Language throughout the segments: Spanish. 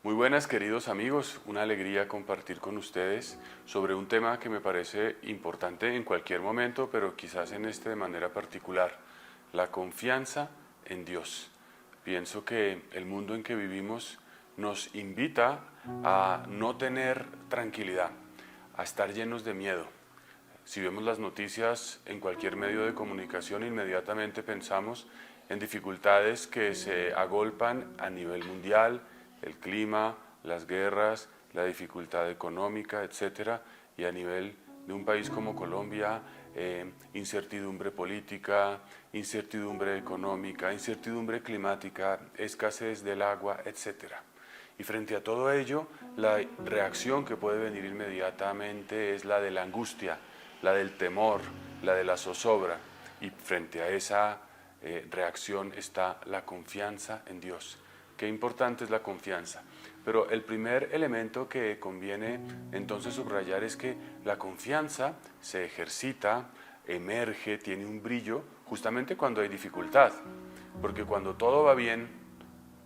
Muy buenas, queridos amigos, una alegría compartir con ustedes sobre un tema que me parece importante en cualquier momento, pero quizás en este de manera particular, la confianza en Dios. Pienso que el mundo en que vivimos nos invita a no tener tranquilidad, a estar llenos de miedo. Si vemos las noticias en cualquier medio de comunicación, inmediatamente pensamos en dificultades que se agolpan a nivel mundial, el clima, las guerras, la dificultad económica, etcétera, y a nivel de un país como Colombia, incertidumbre política, incertidumbre económica, incertidumbre climática, escasez del agua, etcétera. Y frente a todo ello, la reacción que puede venir inmediatamente es la de la angustia, la del temor, la de la zozobra. Y frente a esa reacción está la confianza en Dios. Qué importante es la confianza. Pero el primer elemento que conviene entonces subrayar es que la confianza se ejercita, emerge, tiene un brillo justamente cuando hay dificultad. Porque cuando todo va bien,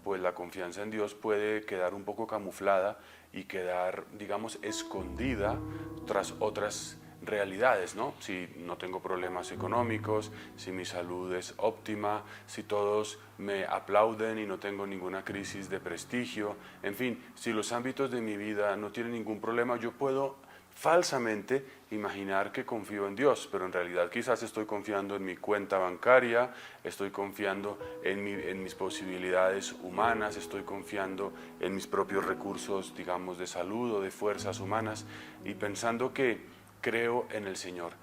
pues la confianza en Dios puede quedar un poco camuflada y quedar, digamos, escondida tras otras realidades, ¿no? Si no tengo problemas económicos, si mi salud es óptima, si todos me aplauden y no tengo ninguna crisis de prestigio, en fin, si los ámbitos de mi vida no tienen ningún problema, yo puedo falsamente imaginar que confío en Dios, pero en realidad quizás estoy confiando en mi cuenta bancaria, estoy confiando en mis posibilidades humanas, estoy confiando en mis propios recursos, digamos, de salud o de fuerzas humanas, y pensando que creo en el Señor.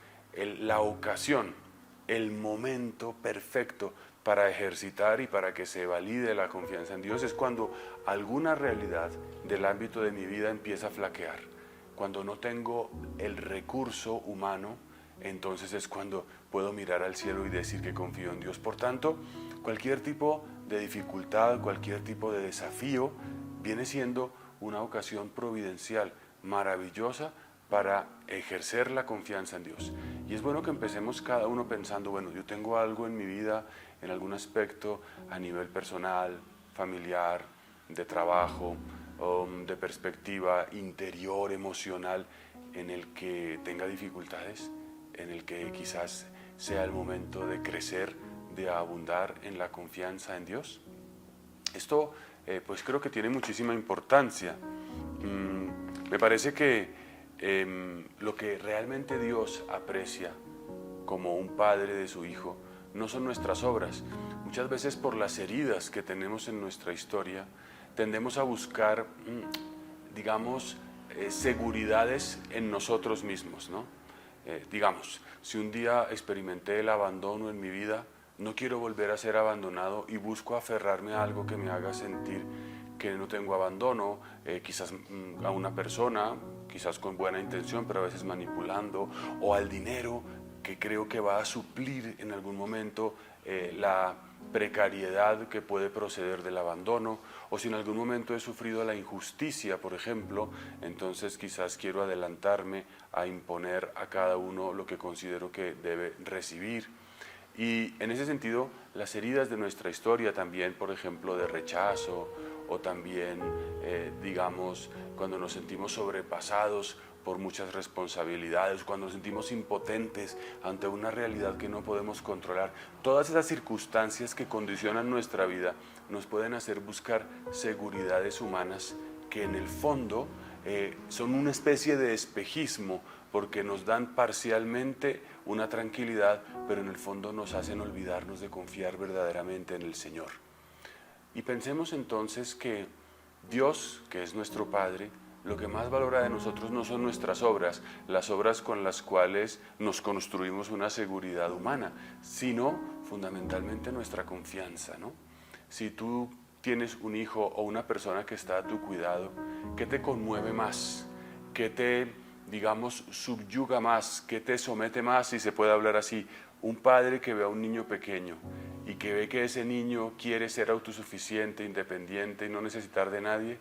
La ocasión, el momento perfecto para ejercitar y para que se valide la confianza en Dios es cuando alguna realidad del ámbito de mi vida empieza a flaquear. Cuando no tengo el recurso humano, entonces es cuando puedo mirar al cielo y decir que confío en Dios. Por tanto, cualquier tipo de dificultad, cualquier tipo de desafío, viene siendo una ocasión providencial, maravillosa, para ejercer la confianza en Dios. Y es bueno que empecemos cada uno pensando, bueno, yo tengo algo en mi vida, en algún aspecto a nivel personal, familiar, de trabajo, de perspectiva interior, emocional, en el que tenga dificultades, en el que quizás sea el momento de crecer, de abundar en la confianza en Dios. Esto pues creo que tiene muchísima importancia. Me parece que lo que realmente Dios aprecia como un padre de su hijo no son nuestras obras. Muchas veces por las heridas que tenemos en nuestra historia, tendemos a buscar, digamos, seguridades en nosotros mismos, ¿no? Digamos, si un día experimenté el abandono en mi vida, no quiero volver a ser abandonado y busco aferrarme a algo que me haga sentir que no tengo abandono, quizás a una persona, quizás con buena intención, pero a veces manipulando, o al dinero que creo que va a suplir en algún momento la precariedad que puede proceder del abandono, o si en algún momento he sufrido la injusticia, por ejemplo, entonces quizás quiero adelantarme a imponer a cada uno lo que considero que debe recibir. Y en ese sentido, las heridas de nuestra historia también, por ejemplo, de rechazo, o también, digamos, cuando nos sentimos sobrepasados por muchas responsabilidades, cuando nos sentimos impotentes ante una realidad que no podemos controlar. Todas esas circunstancias que condicionan nuestra vida nos pueden hacer buscar seguridades humanas que en el fondo son una especie de espejismo, porque nos dan parcialmente una tranquilidad, pero en el fondo nos hacen olvidarnos de confiar verdaderamente en el Señor. Y pensemos entonces que Dios, que es nuestro Padre, lo que más valora de nosotros no son nuestras obras, las obras con las cuales nos construimos una seguridad humana, sino fundamentalmente nuestra confianza, ¿no? Si tú tienes un hijo o una persona que está a tu cuidado, ¿qué te conmueve más? ¿Qué te, digamos, subyuga más? ¿Qué te somete más, si se puede hablar así? Un padre que ve a un niño pequeño y que ve que ese niño quiere ser autosuficiente, independiente y no necesitar de nadie,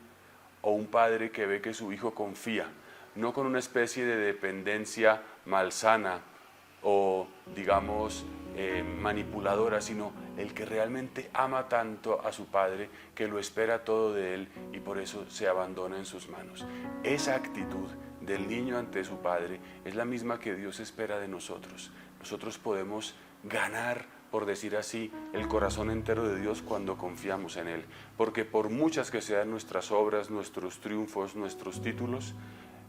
o un padre que ve que su hijo confía, no con una especie de dependencia malsana o, digamos, manipuladora, sino el que realmente ama tanto a su padre, que lo espera todo de él y por eso se abandona en sus manos. Esa actitud del niño ante su padre es la misma que Dios espera de nosotros. Nosotros podemos ganar, por decir así, el corazón entero de Dios cuando confiamos en Él, porque por muchas que sean nuestras obras, nuestros triunfos, nuestros títulos,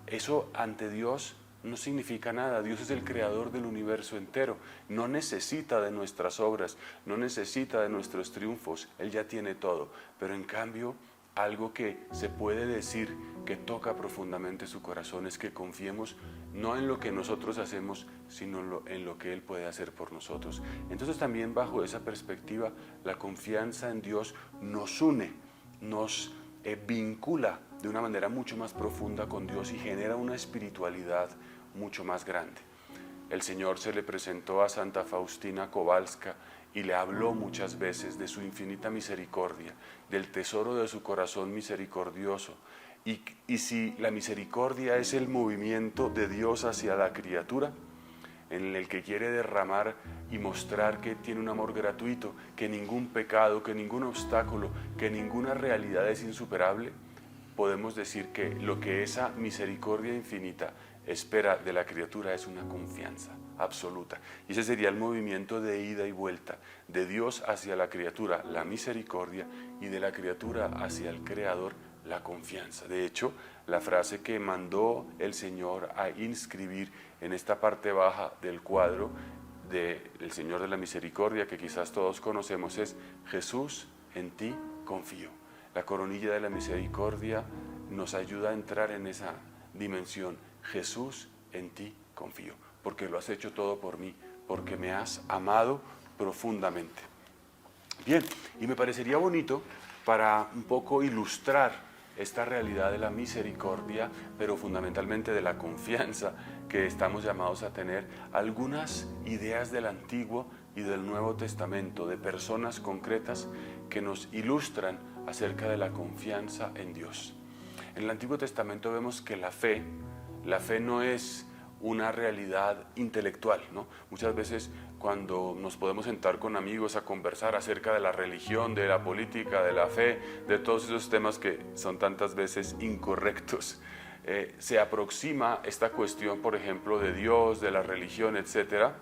eso ante Dios no significa nada. Dios es el creador del universo entero, no necesita de nuestras obras, no necesita de nuestros triunfos, Él ya tiene todo. Pero en cambio, algo que se puede decir que toca profundamente su corazón es que confiemos no en lo que nosotros hacemos, sino en lo que Él puede hacer por nosotros. Entonces también bajo esa perspectiva, la confianza en Dios nos une, nos vincula de una manera mucho más profunda con Dios y genera una espiritualidad mucho más grande. El Señor se le presentó a Santa Faustina Kowalska y le habló muchas veces de su infinita misericordia, del tesoro de su corazón misericordioso. Y si la misericordia es el movimiento de Dios hacia la criatura, en el que quiere derramar y mostrar que tiene un amor gratuito, que ningún pecado, que ningún obstáculo, que ninguna realidad es insuperable, podemos decir que lo que esa misericordia infinita espera de la criatura es una confianza absoluta. Y ese sería el movimiento de ida y vuelta, de Dios hacia la criatura, la misericordia, y de la criatura hacia el Creador, la confianza. De hecho, la frase que mandó el Señor a inscribir en esta parte baja del cuadro del Señor de la Misericordia, que quizás todos conocemos, es: Jesús, en ti confío. La coronilla de la misericordia nos ayuda a entrar en esa dimensión. Jesús, en ti confío, porque lo has hecho todo por mí, porque me has amado profundamente. Bien, y me parecería bonito, para un poco ilustrar esta realidad de la misericordia, pero fundamentalmente de la confianza que estamos llamados a tener, algunas ideas del Antiguo y del Nuevo Testamento, de personas concretas que nos ilustran acerca de la confianza en Dios. En el Antiguo Testamento vemos que la fe no es una realidad intelectual, ¿no? Muchas veces cuando nos podemos sentar con amigos a conversar acerca de la religión, de la política, de la fe, de todos esos temas que son tantas veces incorrectos, se aproxima esta cuestión, por ejemplo, de Dios, de la religión, etcétera,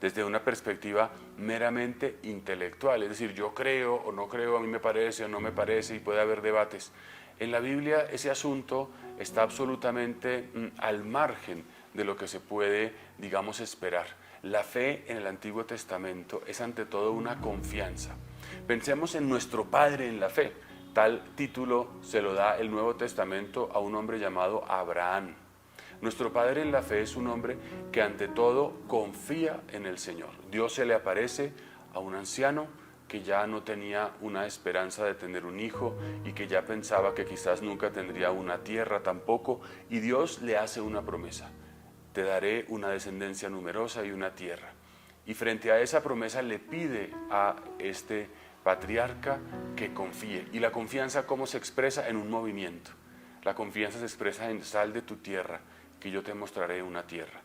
desde una perspectiva meramente intelectual, es decir, yo creo o no creo, a mí me parece o no me parece, y puede haber debates. En la Biblia ese asunto está absolutamente al margen de lo que se puede, digamos, esperar. La fe en el Antiguo Testamento es ante todo una confianza. Pensemos en nuestro Padre en la fe. Tal título se lo da el Nuevo Testamento a un hombre llamado Abraham. Nuestro Padre en la fe es un hombre que ante todo confía en el Señor. Dios se le aparece a un anciano que ya no tenía una esperanza de tener un hijo y que ya pensaba que quizás nunca tendría una tierra tampoco, y Dios le hace una promesa: te daré una descendencia numerosa y una tierra. Y frente a esa promesa le pide a este patriarca que confíe. Y la confianza, ¿cómo se expresa? En un movimiento. La confianza se expresa en: sal de tu tierra, que yo te mostraré una tierra.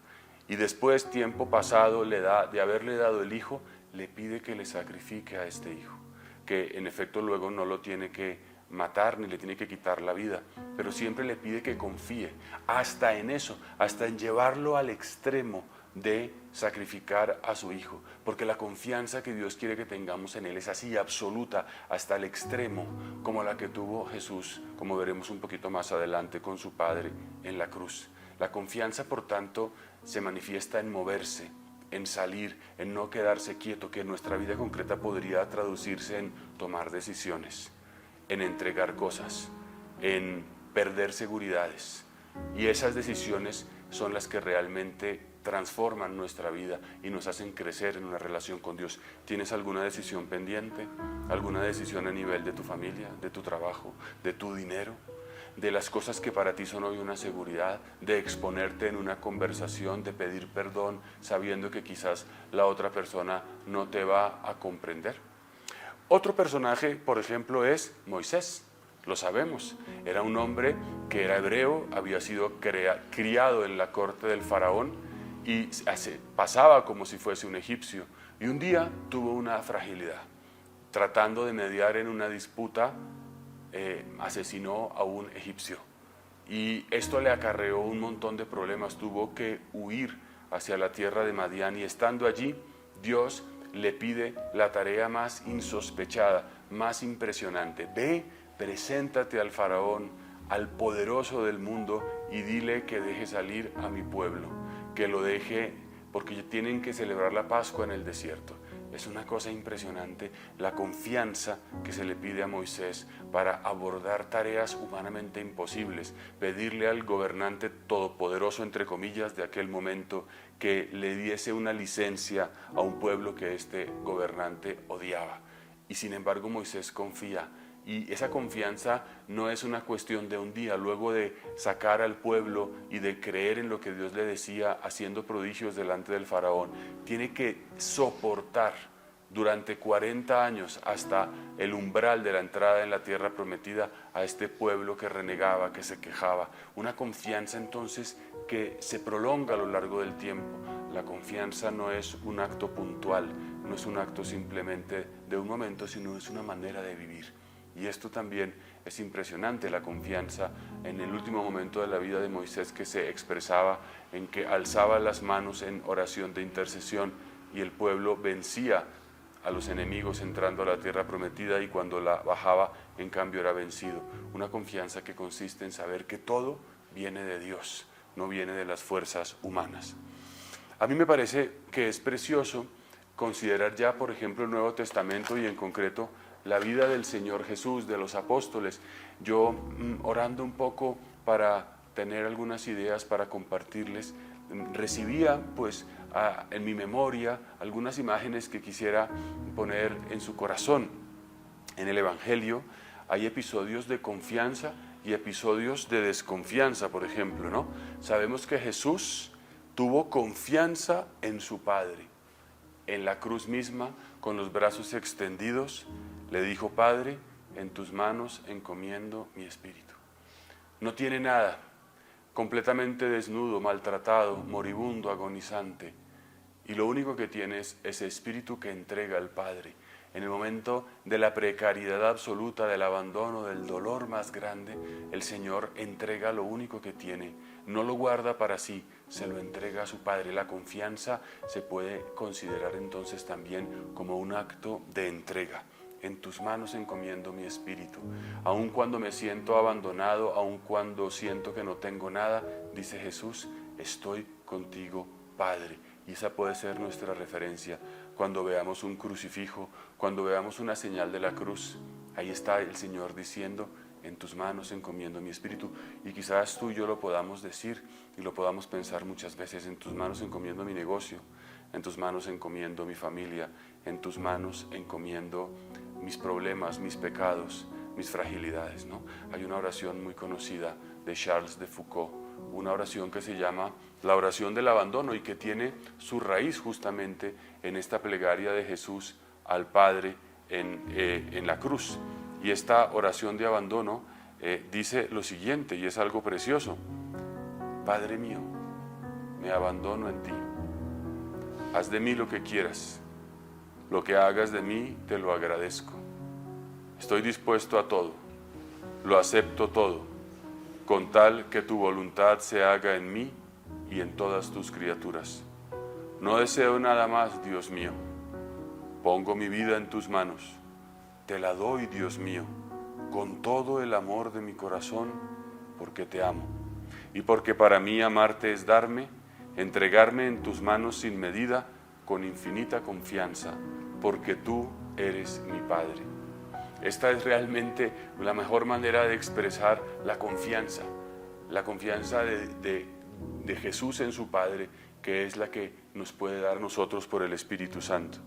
Y después, tiempo pasado, de haberle dado el hijo, le pide que le sacrifique a este hijo, que en efecto luego no lo tiene que matar ni le tiene que quitar la vida, pero siempre le pide que confíe, hasta en eso, hasta en llevarlo al extremo de sacrificar a su hijo, porque la confianza que Dios quiere que tengamos en Él es así, absoluta, hasta el extremo, como la que tuvo Jesús, como veremos un poquito más adelante con su Padre en la cruz. La confianza, por tanto, se manifiesta en moverse, en salir, en no quedarse quieto, que en nuestra vida concreta podría traducirse en tomar decisiones, en entregar cosas, en perder seguridades. Y esas decisiones son las que realmente transforman nuestra vida y nos hacen crecer en una relación con Dios. ¿Tienes alguna decisión pendiente? ¿Alguna decisión a nivel de tu familia, de tu trabajo, de tu dinero? De las cosas que para ti son hoy una seguridad, de exponerte en una conversación, de pedir perdón sabiendo que quizás la otra persona no te va a comprender. Otro personaje, por ejemplo, es Moisés. Lo sabemos, era un hombre que era hebreo, había sido criado en la corte del faraón y pasaba como si fuese un egipcio. Y un día tuvo una fragilidad. Tratando de mediar en una disputa, asesinó a un egipcio. Y esto le acarreó un montón de problemas. Tuvo que huir hacia la tierra de Madián, y estando allí, Dios le pide la tarea más insospechada, más impresionante. Ve, preséntate al faraón, al poderoso del mundo, y dile que deje salir a mi pueblo, que lo deje, porque tienen que celebrar la Pascua en el desierto. Es una cosa impresionante la confianza que se le pide a Moisés para abordar tareas humanamente imposibles, pedirle al gobernante todopoderoso, entre comillas, de aquel momento, que le diese una licencia a un pueblo que este gobernante odiaba. Y sin embargo Moisés confía, y esa confianza no es una cuestión de un día. Luego de sacar al pueblo y de creer en lo que Dios le decía, haciendo prodigios delante del faraón, tiene que soportar durante 40 años hasta el umbral de la entrada en la tierra prometida a este pueblo que renegaba, que se quejaba. Una confianza entonces que se prolonga a lo largo del tiempo. La confianza no es un acto puntual, no es un acto simplemente de un momento, sino es una manera de vivir. Y esto también es impresionante, la confianza en el último momento de la vida de Moisés, que se expresaba en que alzaba las manos en oración de intercesión y el pueblo vencía a los enemigos entrando a la tierra prometida, y cuando la bajaba, en cambio, era vencido. Una confianza que consiste en saber que todo viene de Dios, no viene de las fuerzas humanas. A mí me parece que es precioso considerar ya, por ejemplo, el Nuevo Testamento y en concreto la vida del Señor Jesús, de los apóstoles. Yo, orando un poco para tener algunas ideas para compartirles, recibía pues en mi memoria algunas imágenes que quisiera poner en su corazón. En el Evangelio hay episodios de confianza y episodios de desconfianza, por ejemplo, ¿no? Sabemos que Jesús tuvo confianza en su Padre. En la cruz misma, con los brazos extendidos, le dijo: Padre, en tus manos encomiendo mi espíritu. No tiene nada, completamente desnudo, maltratado, moribundo, agonizante. Y lo único que tiene es ese espíritu que entrega al Padre. En el momento de la precariedad absoluta, del abandono, del dolor más grande, el Señor entrega lo único que tiene. No lo guarda para sí, se lo entrega a su Padre. La confianza se puede considerar entonces también como un acto de entrega. En tus manos encomiendo mi espíritu. Aun cuando me siento abandonado, aun cuando siento que no tengo nada, dice Jesús, estoy contigo, Padre. Y esa puede ser nuestra referencia cuando veamos un crucifijo, cuando veamos una señal de la cruz. Ahí está el Señor diciendo: en tus manos encomiendo mi espíritu. Y quizás tú y yo lo podamos decir y lo podamos pensar muchas veces: en tus manos encomiendo mi negocio, en tus manos encomiendo mi familia, en tus manos encomiendo mis problemas, mis pecados, mis fragilidades, ¿no? Hay una oración muy conocida de Charles de Foucault, una oración que se llama la oración del abandono y que tiene su raíz justamente en esta plegaria de Jesús al Padre en la cruz. Y esta oración de abandono dice lo siguiente, y es algo precioso: Padre mío, me abandono en ti. Haz de mí lo que quieras. Lo que hagas de mí te lo agradezco. Estoy dispuesto a todo. Lo acepto todo, con tal que tu voluntad se haga en mí y en todas tus criaturas. No deseo nada más, Dios mío. Pongo mi vida en tus manos. Te la doy, Dios mío, con todo el amor de mi corazón, porque te amo. Y porque para mí amarte es darme, entregarme en tus manos sin medida, con infinita confianza, porque tú eres mi Padre. Esta es realmente la mejor manera de expresar la confianza de Jesús en su Padre, que es la que nos puede dar nosotros por el Espíritu Santo.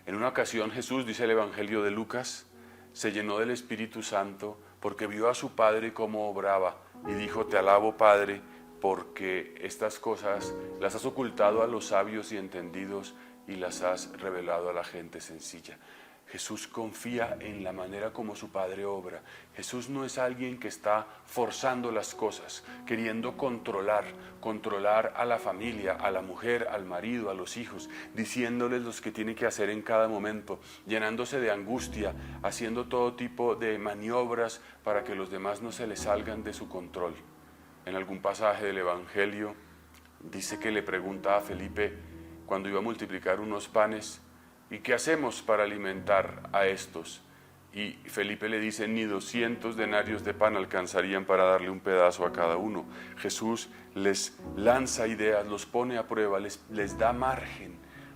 En una ocasión Jesús, dice el Evangelio de Lucas, se llenó del Espíritu Santo porque vio a su Padre cómo obraba y dijo: te alabo, Padre, porque estas cosas las has ocultado a los sabios y entendidos y las has revelado a la gente sencilla. Jesús confía en la manera como su Padre obra. Jesús no es alguien que está forzando las cosas, queriendo controlar a la familia, a la mujer, al marido, a los hijos, diciéndoles lo que tiene que hacer en cada momento, llenándose de angustia, haciendo todo tipo de maniobras para que los demás no se les salgan de su control. En algún pasaje del Evangelio dice que le pregunta a Felipe cuando iba a multiplicar unos panes: ¿y qué hacemos para alimentar a estos? Y Felipe le dice: ni 200 denarios de pan alcanzarían para darle un pedazo a cada uno. Jesús les lanza ideas, los pone a prueba, les da margen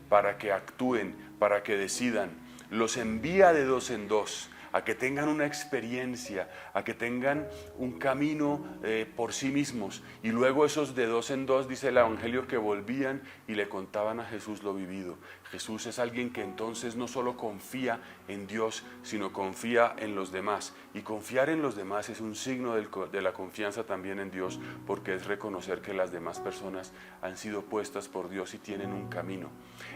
para que actúen, para que decidan. Los envía de dos en dos a que tengan una experiencia, a que tengan un camino por sí mismos. Y luego esos de dos en dos, dice el Evangelio, que volvían y le contaban a Jesús lo vivido. Jesús es alguien que entonces no solo confía en Dios, sino confía en los demás. Y confiar en los demás es un signo de la confianza también en Dios, porque es reconocer que las demás personas han sido puestas por Dios y tienen un camino.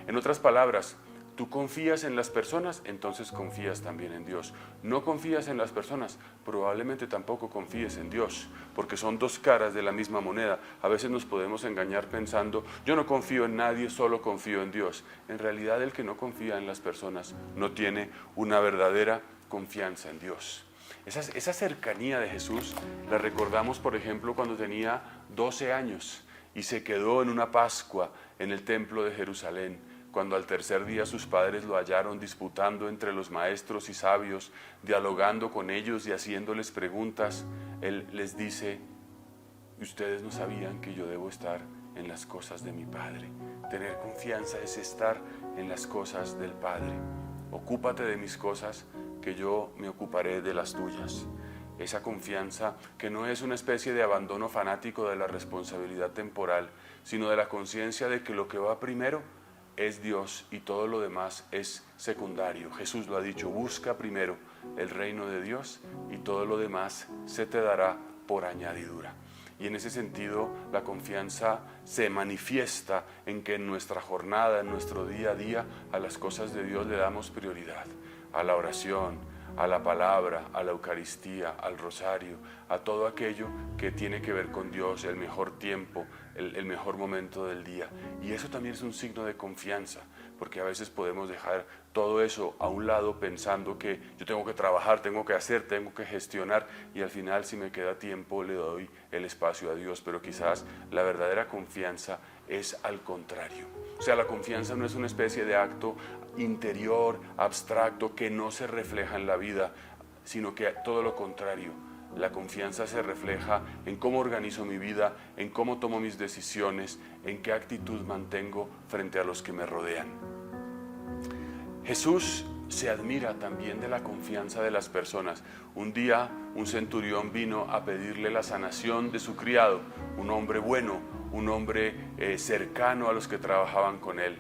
En otras palabras, tú confías en las personas, entonces confías también en Dios. No confías en las personas, probablemente tampoco confíes en Dios, porque son dos caras de la misma moneda. A veces nos podemos engañar pensando: yo no confío en nadie, solo confío en Dios. En realidad, el que no confía en las personas no tiene una verdadera confianza en Dios. Esa cercanía de Jesús la recordamos, por ejemplo, cuando tenía 12 años y se quedó en una Pascua en el templo de Jerusalén. Cuando al tercer día sus padres lo hallaron disputando entre los maestros y sabios, dialogando con ellos y haciéndoles preguntas, Él les dice: ustedes no sabían que yo debo estar en las cosas de mi Padre. Tener confianza es estar en las cosas del Padre. Ocúpate de mis cosas, que yo me ocuparé de las tuyas. Esa confianza que no es una especie de abandono fanático de la responsabilidad temporal, sino de la conciencia de que lo que va primero es Dios y todo lo demás es secundario. Jesús lo ha dicho: busca primero el reino de Dios y todo lo demás se te dará por añadidura. Y en ese sentido la confianza se manifiesta en que en nuestra jornada, en nuestro día a día, a las cosas de Dios le damos prioridad, a la oración, a la palabra, a la Eucaristía, al rosario, a todo aquello que tiene que ver con Dios, el mejor tiempo, el mejor momento del día. Y eso también es un signo de confianza, porque a veces podemos dejar todo eso a un lado pensando que yo tengo que trabajar, tengo que hacer, tengo que gestionar, y al final, si me queda tiempo, le doy el espacio a Dios. Pero quizás la verdadera confianza es al contrario. O sea, la confianza no es una especie de acto interior, abstracto, que no se refleja en la vida, sino que todo lo contrario. La confianza se refleja en cómo organizo mi vida, en cómo tomo mis decisiones, en qué actitud mantengo frente a los que me rodean. Jesús se admira también de la confianza de las personas. Un día un centurión vino a pedirle la sanación de su criado, un hombre bueno, un hombre cercano a los que trabajaban con él.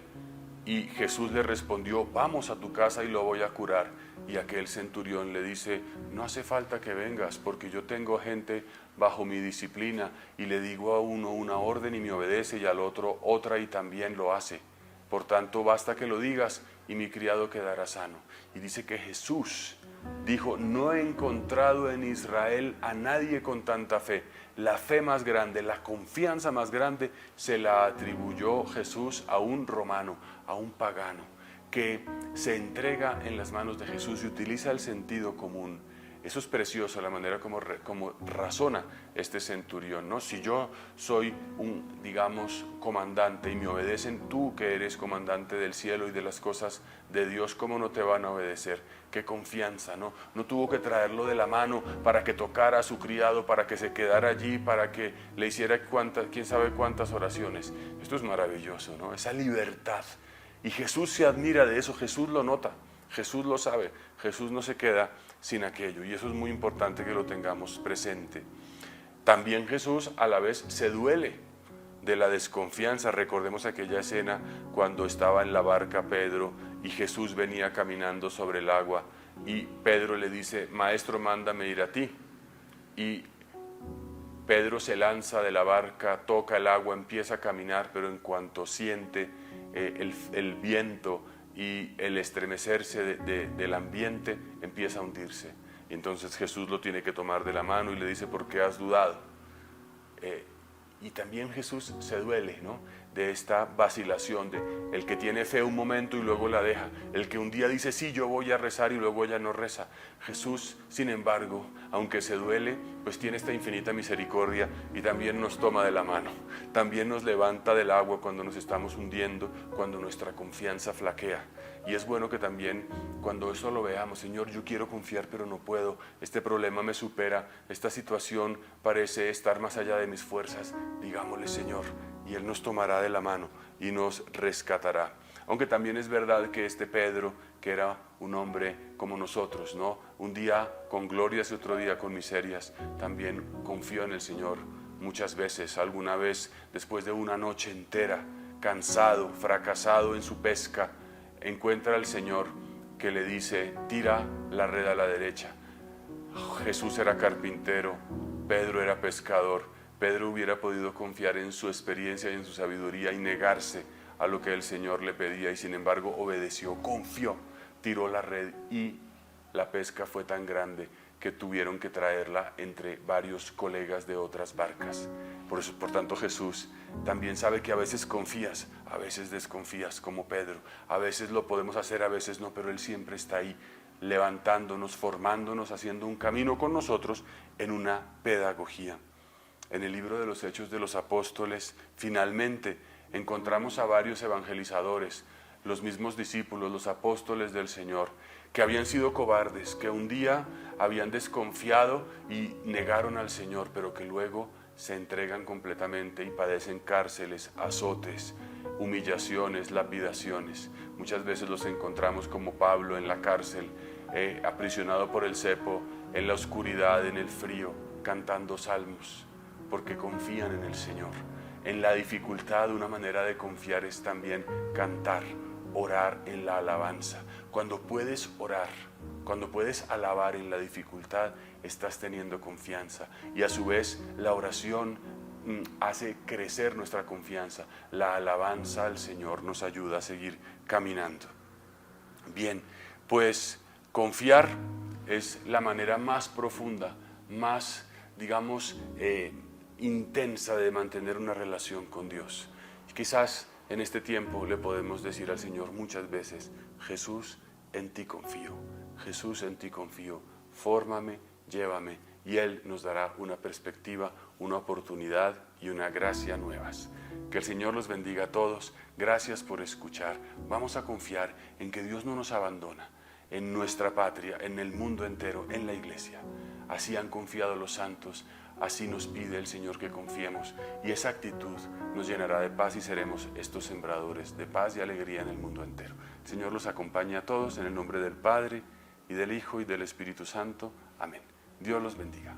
Y Jesús le respondió: vamos a tu casa y lo voy a curar. Y aquel centurión le dice: no hace falta que vengas, porque yo tengo gente bajo mi disciplina, y le digo a uno una orden y me obedece, y al otro otra y también lo hace. Por tanto, basta que lo digas y mi criado quedará sano. Y dice que Jesús dijo: no he encontrado en Israel a nadie con tanta fe. La fe más grande, la confianza más grande, se la atribuyó Jesús a un romano, a un pagano, que se entrega en las manos de Jesús y utiliza el sentido común. Eso es precioso, la manera como razona este centurión, ¿no? Si yo soy un, digamos, comandante y me obedecen, tú que eres comandante del cielo y de las cosas de Dios, ¿cómo no te van a obedecer? Qué confianza, ¿no? No tuvo que traerlo de la mano para que tocara a su criado, para que se quedara allí, para que le hiciera quién sabe cuántas oraciones. Esto es maravilloso, ¿no? Esa libertad. Y Jesús se admira de eso, Jesús lo nota, Jesús lo sabe, Jesús no se queda sin aquello, y eso es muy importante que lo tengamos presente. También Jesús a la vez se duele de la desconfianza. Recordemos aquella escena cuando estaba en la barca Pedro y Jesús venía caminando sobre el agua y Pedro le dice: maestro, mándame ir a ti. Y Pedro se lanza de la barca, toca el agua, empieza a caminar, pero en cuanto siente el viento y el estremecerse del ambiente empieza a hundirse. Y entonces Jesús lo tiene que tomar de la mano y le dice: ¿por qué has dudado? Y también Jesús se duele, ¿no?, de esta vacilación, de el que tiene fe un momento y luego la deja, el que un día dice sí, yo voy a rezar y luego ya no reza. Jesús, sin embargo, aunque se duele, pues tiene esta infinita misericordia y también nos toma de la mano, también nos levanta del agua cuando nos estamos hundiendo, cuando nuestra confianza flaquea. Y es bueno que también cuando eso lo veamos: Señor, yo quiero confiar pero no puedo, este problema me supera, esta situación parece estar más allá de mis fuerzas, digámosle Señor, y Él nos tomará de la mano y nos rescatará. Aunque también es verdad que este Pedro, que era un hombre como nosotros, ¿no?, un día con glorias y otro día con miserias, también confió en el Señor muchas veces. Alguna vez, después de una noche entera, cansado, fracasado en su pesca, encuentra al Señor que le dice: tira la red a la derecha. Jesús era carpintero, Pedro era pescador. Pedro hubiera podido confiar en su experiencia y en su sabiduría y negarse a lo que el Señor le pedía, y sin embargo obedeció, confió, tiró la red y la pesca fue tan grande que tuvieron que traerla entre varios colegas de otras barcas. Por tanto, Jesús también sabe que a veces confías, a veces desconfías, como Pedro. A veces lo podemos hacer, a veces no, pero Él siempre está ahí, levantándonos, formándonos, haciendo un camino con nosotros en una pedagogía. En el libro de los Hechos de los Apóstoles, finalmente encontramos a varios evangelizadores, los mismos discípulos, los apóstoles del Señor, que habían sido cobardes, que un día habían desconfiado y negaron al Señor, pero que luego se entregan completamente y padecen cárceles, azotes, humillaciones, lapidaciones. Muchas veces los encontramos como Pablo en la cárcel, aprisionado por el cepo, en la oscuridad, en el frío, cantando salmos, porque confían en el Señor. En la dificultad, una manera de confiar es también cantar, orar en la alabanza. Cuando puedes orar, cuando puedes alabar en la dificultad, estás teniendo confianza, y a su vez la oración hace crecer nuestra confianza. La alabanza al Señor nos ayuda a seguir caminando. Bien, pues confiar es la manera más profunda, más, digamos, intensa de mantener una relación con Dios. Quizás en este tiempo le podemos decir al Señor muchas veces: Jesús, en ti confío, Jesús, en ti confío, fórmame, llévame, y Él nos dará una perspectiva, una oportunidad y una gracia nuevas. Que el Señor los bendiga a todos. Gracias por escuchar. Vamos a confiar en que Dios no nos abandona, en nuestra patria, en el mundo entero, en la iglesia. Así han confiado los santos, así nos pide el Señor que confiemos, y esa actitud nos llenará de paz y seremos estos sembradores de paz y alegría en el mundo entero. El Señor los acompañe a todos en el nombre del Padre, y del Hijo, y del Espíritu Santo. Amén. Dios los bendiga.